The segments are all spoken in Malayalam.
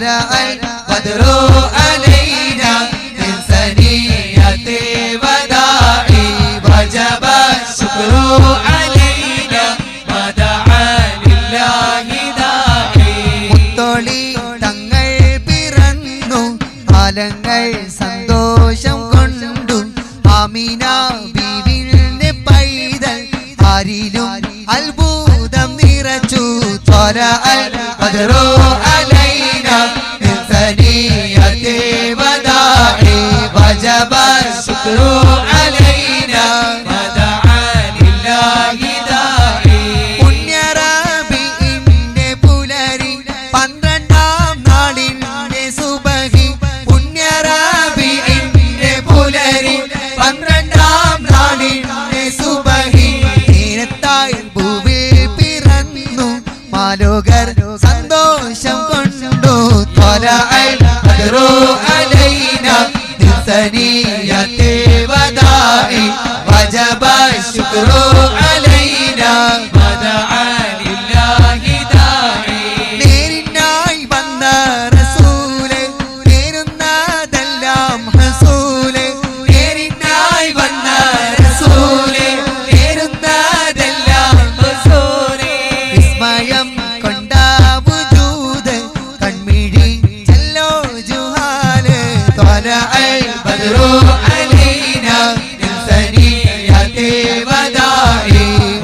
طلع البدر علينا من ثنية الوداع وجب الشكر علينا ما دعا لله داعي മുത്തോളി തങ്ങൾ പിറന്നു കാലങ്ങൾ സന്തോഷം കൊണ്ടു ആമിന ബീവിയുടെ പൈതൽ ആരിലും അത്ഭുതം നിറച്ചു طلع البدر علينا من ثنية الوداع وجب الشكر علينا ما دعا لله داعي പുണ്യ റബീഇന്റെ പുലരി 12ാം നാളിന്റെ സുബഹി പുണ്യ റബീഇന്റെ പുലരി 12ാം നാളിന്റെ സുബഹി നേരത്തായി ഭൂവിൽ പിറന്നു മാലോകർ സന്തോഷം കൊണ്ടു طلع البدر علينا من ثنية الوداع وجب الشكر علينا ما دعا لله داعي നേരിനായി വന്ന റസൂലേ നേരുന്നതെല്ലാം ഹസൂലേ നേരിനായി വന്ന റസൂലേ നേരുന്നതെല്ലാം ഹസൂലേ വിസ്മയം കൊണ്ട വജൂദ് കൺമിഴി ചെല്ലോ ജുഹാല് طلع البدر علينا من ثنية الوداع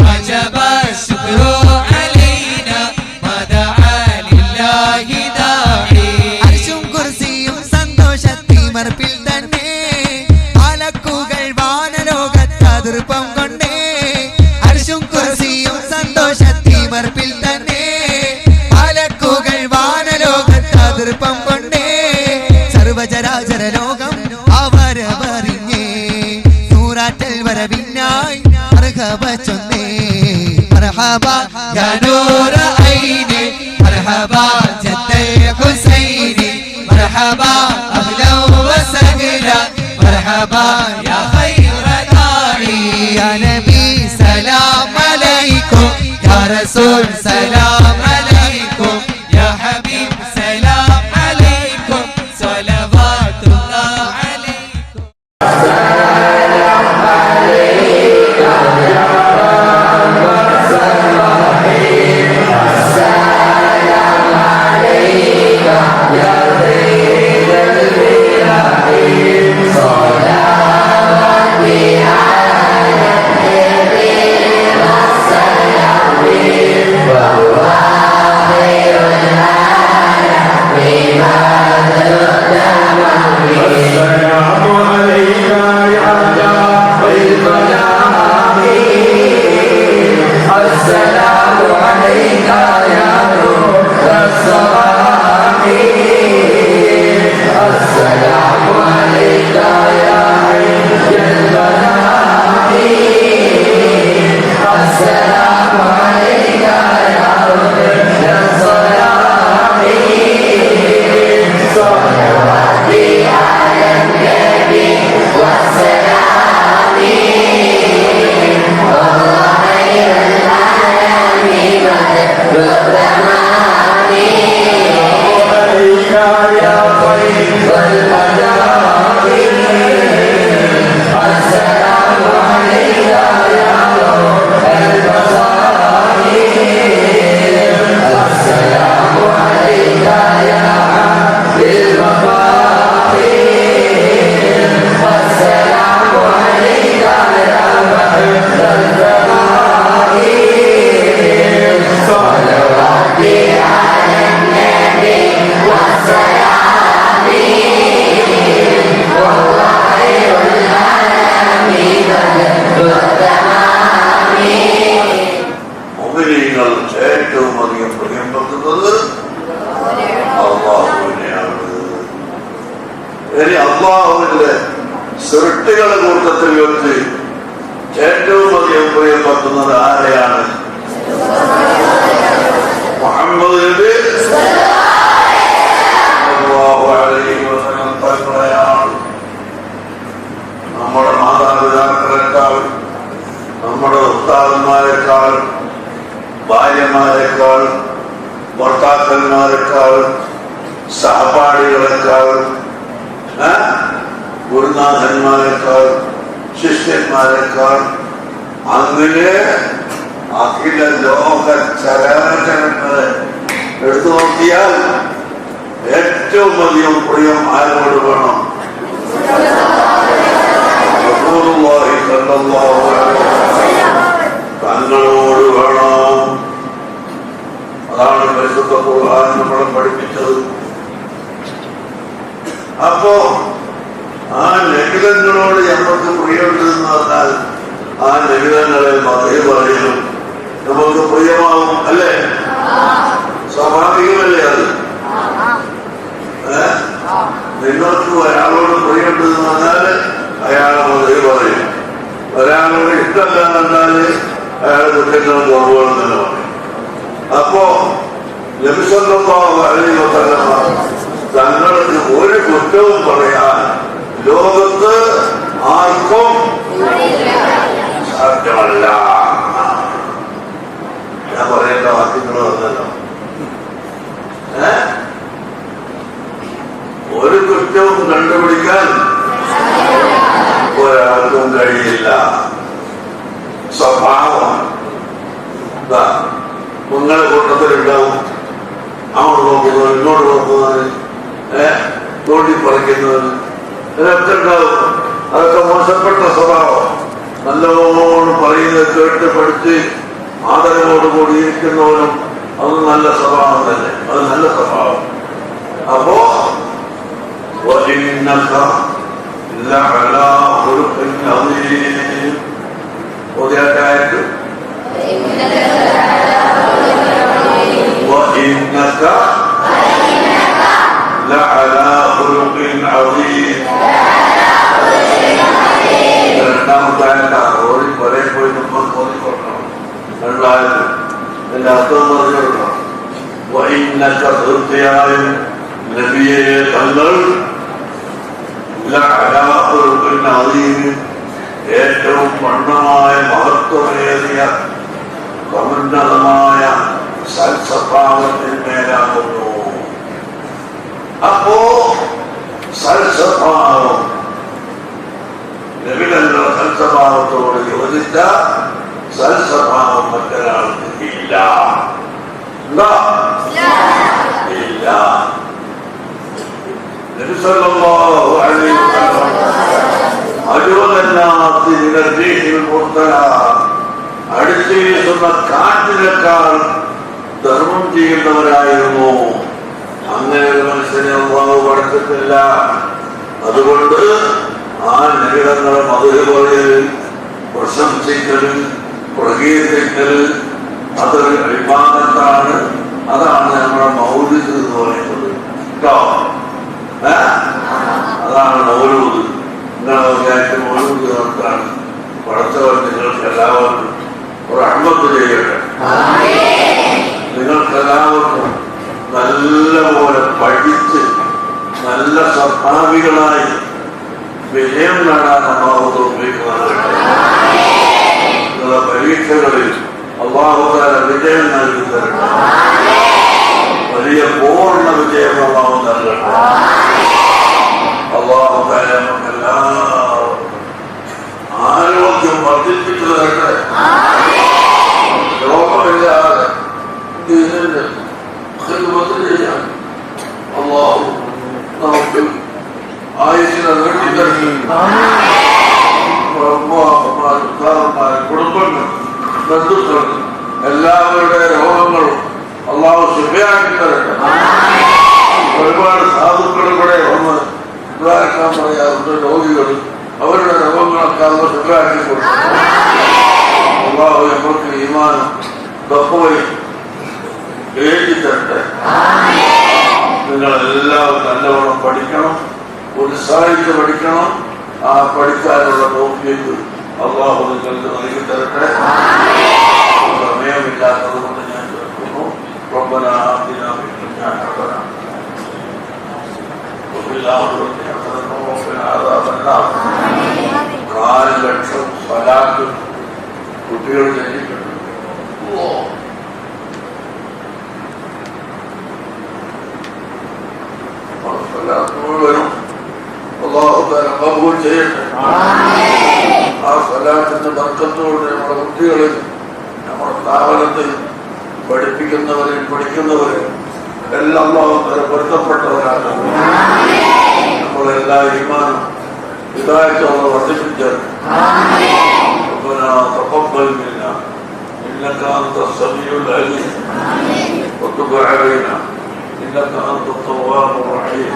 وجب الشكر علينا ما دعا لله داعي അർശും കുർസിയും സന്തോഷത്തിമർപ്പിൽ തന്നെ മലക്കുകൾ വാനലോകത്ത് അതിർപ്പം കൊണ്ടേ അർശും കുർസിയും സന്തോഷത്തിമർപ്പിൽ തന്നെ മലക്കുകൾ വാനലോകത്ത് അതിർപ്പം കൊണ്ടേ സർവചരാചര ലോകം അവരവറിഞ്ഞേ നൂറാറ്റൽ വരവിനായി മർഹബ ചൊന്നേ മർഹബ യാ നൂറ ഐനി മർഹബ ജദ്ദൽ ഹുസൈനി മർഹബ അഹ്ലൻ വസഹ്ല മർഹബ യാ ഖൈറ ദാഇ യാ നബി സലാം അലൈക്കും യാ റസൂൽ സലാം അലൈക്കും യാ ഹബീബ് സലാം അലൈക്കും സ്വലവാത്തുല്ലാഹ് അലൈക്കും സൃഷ്ടികളുടെ കൂട്ടത്തിൽ വെച്ച് ഏറ്റവും അധികം പ്രിയപ്പെടുത്തുന്നത് ആരെയാണ്? മുഹമ്മദ് നബി സല്ലല്ലാഹു അലൈഹി വസല്ലം തങ്ങളെയാണ്. നമ്മുടെ മാതാപിതാക്കളെക്കാൾ, നമ്മുടെ ഉസ്താദന്മാരെക്കാൾ, ഭാര്യമാരെക്കാൾ, ഭർത്താക്കന്മാരെക്കാൾ, ഉസ്താദന്മാരെക്കാൾ ഗുരുനാഥന്മാരെക്കാൾ ശിഷ്യന്മാരെക്കാൾ അങ്ങനെ അഖില ലോക ചരാചരങ്ങളെ എടുത്തു നോക്കിയാൽ ഏറ്റവും അധികം പ്രിയം ആരോട് വേണം? തങ്ങളോട് വേണം. അതാണ് പരിശുദ്ധ ഖുർആൻ നമ്മളെ പഠിപ്പിച്ചത്. അപ്പോ ആ ലളിതങ്ങളോട് നമുക്ക് പ്രിയമുണ്ടെന്ന് പറഞ്ഞാൽ ആ ലളിതങ്ങളെ മതേ പറയലും നമുക്ക് പ്രിയമാവും, അല്ലേ? സ്വാഭാവികമല്ലേ അത്? നിങ്ങൾക്ക് ഒരാളോട് പ്രിയമുണ്ടെന്ന് പറഞ്ഞാല് അയാളെ മതേ പറയും. ഒരാളോട് ഇഷ്ടമല്ല എന്നാല് അയാളെ കുറ്റങ്ങളും കുറവുകളും തന്നെ പറയും. അപ്പോ നബി സല്ലല്ലാഹു അലൈഹി വസല്ലം തങ്ങൾക്ക് ഒരു കുറ്റവും പറയാൻ ലോകത്ത് ആർക്കും സാധ്യമല്ല. ഞാൻ പറയേണ്ട വാക്യങ്ങൾ വന്നല്ലോ. ഒരു കുറ്റവും കണ്ടുപിടിക്കാൻ ഒരാൾക്കും കഴിയില്ല. സ്വഭാവം നിങ്ങളുടെ കൂട്ടത്തിലുണ്ടാവും. അങ്ങോട്ട് നോക്കുന്നവർ, ഇങ്ങോട്ട് നോക്കുന്നവർ, തോണ്ടിപ്പറിക്കുന്നവർ, ഇതൊക്കെ ഉണ്ടാവും. അതൊക്കെ മോശപ്പെട്ട സ്വഭാവം. നല്ലോണം പറയുന്നത് കേട്ട് പഠിച്ച് ആദരവോടുകൂടി ഇരിക്കുന്നവനും അത് നല്ല സ്വഭാവം തന്നെ. അത് നല്ല സ്വഭാവം. അപ്പോ ഒരായിട്ട് وإنك لعلى خلق عظيم. രണ്ടാമത്തായിട്ട് ഓടി പറയ പോയി നമ്മൾ തോന്നിക്കൊള്ളണം. രണ്ടായത് എന്റെ അർത്ഥം പറഞ്ഞു കൊടുക്കണം. وإنك തീർച്ചയായും നബിയെ തങ്ങൾ لعلى خلق عظيم ഏറ്റവും വണ്ണമായ മഹത്വമേറിയ സമുന്നതമായ സൽസ്വഭാവത്തിന്മേലാകുന്നു. അപ്പോ സൽസ്വഭാവം നബികളുടെ സൽസ്വഭാവത്തോട് യോജിച്ച സൽസ്വഭാവം മറ്റൊരാൾക്ക് ഇല്ല. ഇല്ല. നബി സല്ലല്ലാഹു അലൈഹി വസല്ലം അജുവദന്നാത്തി മിനൽ റീഹിൽ മുർസലാ അടിച്ചു വീശുന്ന കാറ്റിനേക്കാൾ ധർമ്മം ചെയ്യുന്നവരായിരുന്നു. അങ്ങനെ ഒരു മനുഷ്യനെ അല്ലാഹു പഠിച്ചിട്ടില്ല. അതുകൊണ്ട് ആ നബികളെ മധുര പറയൽ, പ്രശംസിക്കല്, പ്രകീർത്തിക്കല് അതൊരു അഭിമാനത്താണ്. അതാണ് നമ്മുടെ മൗലിദ് എന്ന് പറയുന്നത്. കേട്ടോ? അതാണ് മൗലൂദ്. നിങ്ങളെ വിചാരിച്ച മൗലൂദ് നടത്താണ്. പഠിച്ചവർ നിങ്ങൾക്ക് എല്ലാവർക്കും ഒരു അഹ്മത്ത് ചെയ്യട്ടെ. നിങ്ങൾക്കെല്ലാവർക്കും നല്ലപോലെ പഠിച്ച് നല്ല സ്വഭാവികളായി വിജയം നേടാൻ അല്ലാഹു തൗഫീഖ് നൽകട്ടെ. നിങ്ങളുടെ പരീക്ഷകളിൽ അല്ലാഹു തആല വിജയം നൽകി തരട്ടെ. വലിയ പൂർണ്ണ വിജയം അല്ലാഹു നൽകട്ടെ. അല്ലാഹു തആല നമുക്കെല്ലാവർക്കും ആരോഗ്യം വർദ്ധിപ്പിച്ചു തരട്ടെ. രോഗമില്ലാതെ ഇതിന്റെ ഖിദ്മത്ത് ചെയ്യാൻ അല്ലാഹു നമുക്ക് ആയുസ്സിനെ നീട്ടിത്തരട്ടെ. കുടുംബങ്ങൾ, ബന്ധുക്കൾ, എല്ലാവരുടെ രോഗങ്ങളും അല്ലാഹു ശിഫയാക്കി തരട്ടെ. ഒരുപാട് സാധുക്കൾ കൂടെ വന്ന് ഇതാക്കാൻ പറയാറുണ്ട്. രോഗികൾ അവരുടെ രോഗങ്ങളൊക്കെ അല്ലാഹു ശിഫയാക്കി കൊടുക്കും. അല്ലാഹു നമുക്ക് ഈമാനും തഖ്വയും ഏറ്റി തരട്ടെ. നിങ്ങളെല്ലാവരും നല്ലവണ്ണം പഠിക്കണം, ഉത്സാഹിച്ച് പഠിക്കണം. ആ പഠിക്കാനുള്ള തൗഫീഖ് അല്ലാഹു നിങ്ങൾക്ക് നൽകി തരട്ടെ. സമയമില്ലാത്തത് കൊണ്ട് ഞാൻ കേൾക്കുന്നു. ربنا آتنا في الدنيا حسنة وفي الآخرة حسنة وقنا عذاب النار. 4 ലക്ഷം സ്വലാത്ത് കുട്ടികൾ ജനിക്കുന്നു. സ്വലാത്ത് മുഴുവനും അല്ലാഹു തആല ഖബൂൽ ചെയ്യട്ടെ. ആ സ്വലാത്തിന്റെ ബർക്കത്തോടെ നമ്മുടെ കുട്ടികളിൽ, നമ്മുടെ സ്ഥാപനത്തിൽ പഠിപ്പിക്കുന്നവരെയും പഠിക്കുന്നവരെയും എല്ലാം അല്ലാഹു തആല പൊരുത്തപ്പെട്ടവരാണ്. നമ്മളെല്ലാ ഈമാനും ഹിദായത്തും വർദ്ധിപ്പിച്ചത്. ربنا تقبل منا إنك أنت السميع العليم وتب علينا إنك أنت التواب الرحيم.